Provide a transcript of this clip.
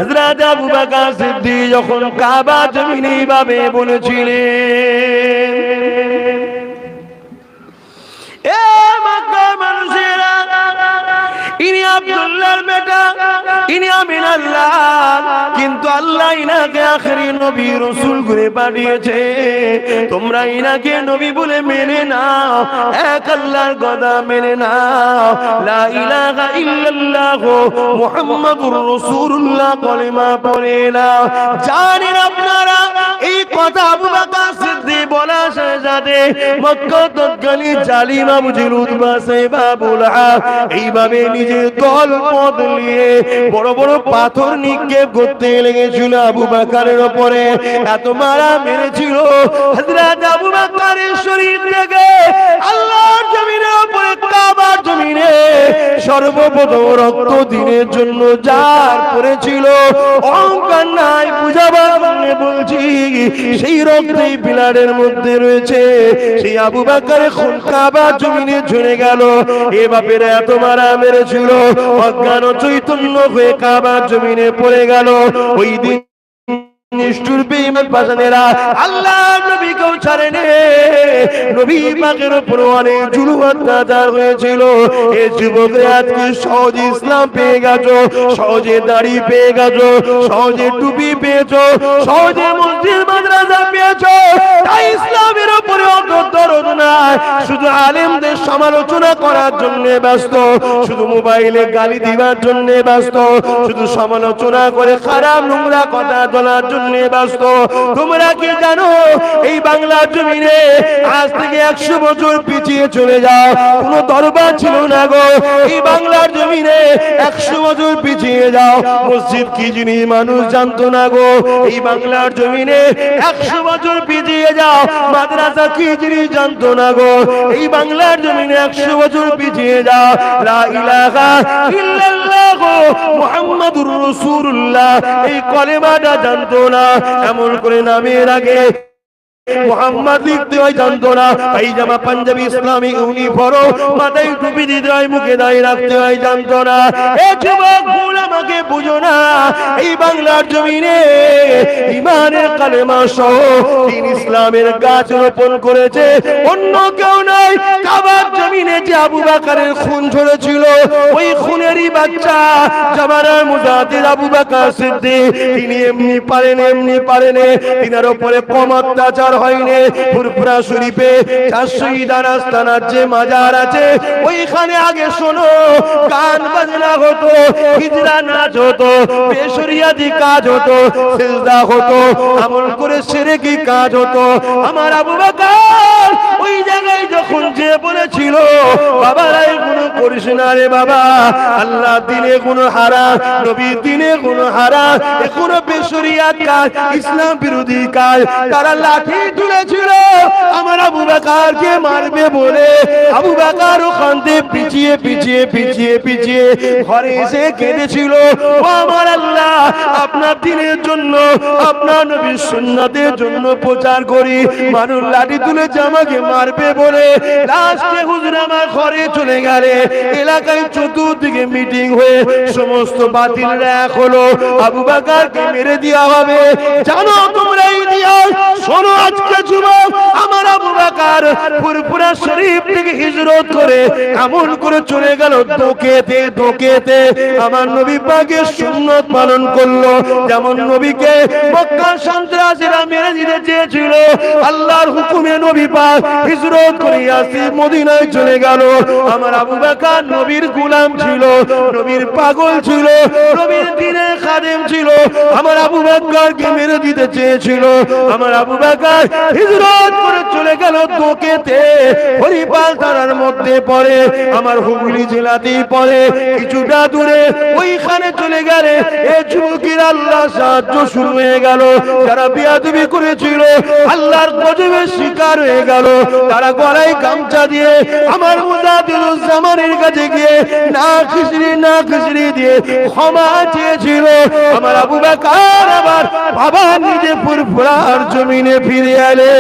হযরত আবু বকর সিদ্দিক যখন কাবা জমিনে এইভাবে বলেছিলেন, এ মক্কার মানুষেরা, ইনি আব্দুল্লাহর বেটা, ইনি আমিনাল্লাহ, কিন্তু আল্লাহ ইনাকে আখেরি নবী রাসূল করে পাঠিয়েছে। তোমরা ইনাকে নবী বলে মেনে নাও, এক আল্লাহর কথা মেনে নাও, লা ইলাহা ইল্লাল্লাহ মুহাম্মাদুর রাসূলুল্লাহ কলিমা পড়ে নাও। জানেন আপনারা এই কথা আবু বকর সিদ্দিক বলার সাথে সাথে মক্কা তৎকালীন জালিম আবু জেহেল উতবা সাইবা আবু লাহাব এইভাবে নিজের দল পদ নিয়ে বড় বড় পাথর নিক্ষেপ করতে লেগেছিল আবু বকরের উপরে। এত মারা মেরেছিল হযরত আবু বকরের শরীর থেকে আল্লাহর জমিনের উপরে কাবার জমিনে সর্বপ্রথম রক্ত দিনের জন্য যার পড়েছিল, অহংকার নাই, বুঝাবার জন্য বলছি, সেই রক্তই পিলারের মধ্যে রয়েছে। সেই আবু বকরের খুন কাবার জমিনে ঝরে গেল। এ বাপেরা এত মারা মেরেছিল, অজ্ঞান চৈতন্য হয়ে কাবার জমিনে পড়ে গেল। ওই দিন নিষ্ঠুর বেঈমান পাষাণেরা আল্লাহর নবীকেও ছাড়েনি। নবী পাকের উপর অনেক জুলুম অত্যাচার হয়েছিল। এই যুবকরা আজকে সহজে ইসলাম পেয়ে গেছো, সহজে দাড়ি পেয়ে গেছো, সহজে টুপি পেয়েছো, সহজে মসজিদ মাদ্রাসা পেয়েছো, তাই ইসলামের উপরে অত দরদ নাই। শুধু আলেমদের সমালোচনা করার জন্য ব্যস্ত, শুধু মোবাইলে গালি দিবার জন্য ব্যস্ত, শুধু সমালোচনা করে খারাপ নোংরা কথা বলার জন্য ব্যস্ত। তোমরা কি জানো এই বাংলার জমিনে আজ থেকে 100 বছর পিছিয়ে চলে যাও, কোনো দরবার ছিল না গো। এই বাংলার জমিনে 100 বছর পিছিয়ে যাও, মসজিদ কি জিনিস মানুষ জানতো না গো। এই বাংলার জমিনে 100 বছর পিছিয়ে যাও, মাদ্রাসা কি জিনিস জানতো না গো। এই বাংলার জমিনে 100 বছর পিছিয়ে যাও, লা ইলাহা ইল্লাল্লাহ মুহাম্মাদুর রাসূলুল্লাহ এই কলেমাটা জানতো না। এমন করে নামের আগে মোহাম্মদ লিখতে হয় জানতো না, পায়জামা পাঞ্জাবি ইসলামী ইউনিফর্ম মাথায় টুপি দিতে হয়, মুখে দাঁড়িয়ে রাখতে হয় জানতো না। এ যুবক ভুল আমাকে বুঝো না, এই বাংলার জমিনে ইমানের কালেমা সহ দ্বীন ইসলামের গাছ রোপণ করেছে অন্য কেউ নয়। কাবার জমিনে যে আবু বকরের খুন ঝরেছিল, ওই খুনেরই বাচ্চা জামানার মুজাহিদ আবু বকর সিদ্দিক, তিনি এমনি পারেন, তিনার উপরে কম অত্যাচার হয়নি। ফুরফুরা শরীফে 400 আস্তানার যে মাজার আছে, ওইখানে আগে শোনো গান বাজনা হতো, হিজরা নাচ হতো, বেশরিয়াতি কাজ হতো, সিজদা হতো, আমল করে শিরকি কাজ হতো। আমার আবু বকর ওই জায়গায় যখন যে বলেছিল, বাবারা এগুলো করিস না রে বাবা, আল্লাহ দিনে কোনো হারাম, নবী দিনে কোনো হারাম, এগুলো বেশরিয়াত কাজ, ইসলাম বিরোধী কাজ, তারা লাঠি তুলেছিল আমার আবু বকরকে মারবে বলে। আবু বকর ওখান থেকে পিছিয়ে ঘরে এসে কেঁদেছিল, ও আমার আল্লাহ, আপনার দিনের জন্য, আপনার নবীর সুন্নাতের জন্য প্রচার করি, মানুষ লাঠি তুলেছে আমাকে মারবে বলে। লাস্টে হুজুর আমার ঘরে চলে গেলে, এলাকায় চতুর্দিকে মিটিং হয়ে সমস্ত বাতিলরা এক হলো, আবু বকরকে মেরে দেওয়া হবে। জানো তোমরা ইতিহাস শোনো, আজকে যুবক আমার আবু বকর ফুরফুরা শরীফ থেকে হিজরত করে এমন করে চলে গেল দোকেতে আমার নবী পাকের সুন্নত পালন করলো। যেমন নবীকে মক্কার সন্ত্রাসীরা মেরে দিতে চেয়েছিল, আল্লাহর হুকুমে নবী পাক হিজরত করে ইয়াসির মদিনায় চলে গেল। আমার আবু বকর নবীর গোলাম ছিল, নবীর পাগল ছিল, নবীর দ্বীনের খাদেম ছিল। আমার আবু বকরকে মেরে দিতে চেয়েছিল, আমার আবু বকর হিজরত করে চলে গেল দোকেতে, হরিপাল থানার মধ্যে পড়ে, আমার হুগলি জেলাতেই পড়ে, কিছুটা দূরে ওইখানে চলে গেলে এ যুবকের আল্লাহ সাহায্য শুরু হয়ে গেল। যারা বিয়াদবি করেছিল আল্লাহর গজবের শিকার হয়ে গেল। তারা গলায় গামছা দিয়ে আমার মুজাহিদুজ্জামানের কাছে গিয়ে না খিচড়ি দিয়ে ক্ষমা চেয়েছিল। আমার আবু বকর আবার বাবা নিজে ফুরফুরার জমিনে ফিরে এলে।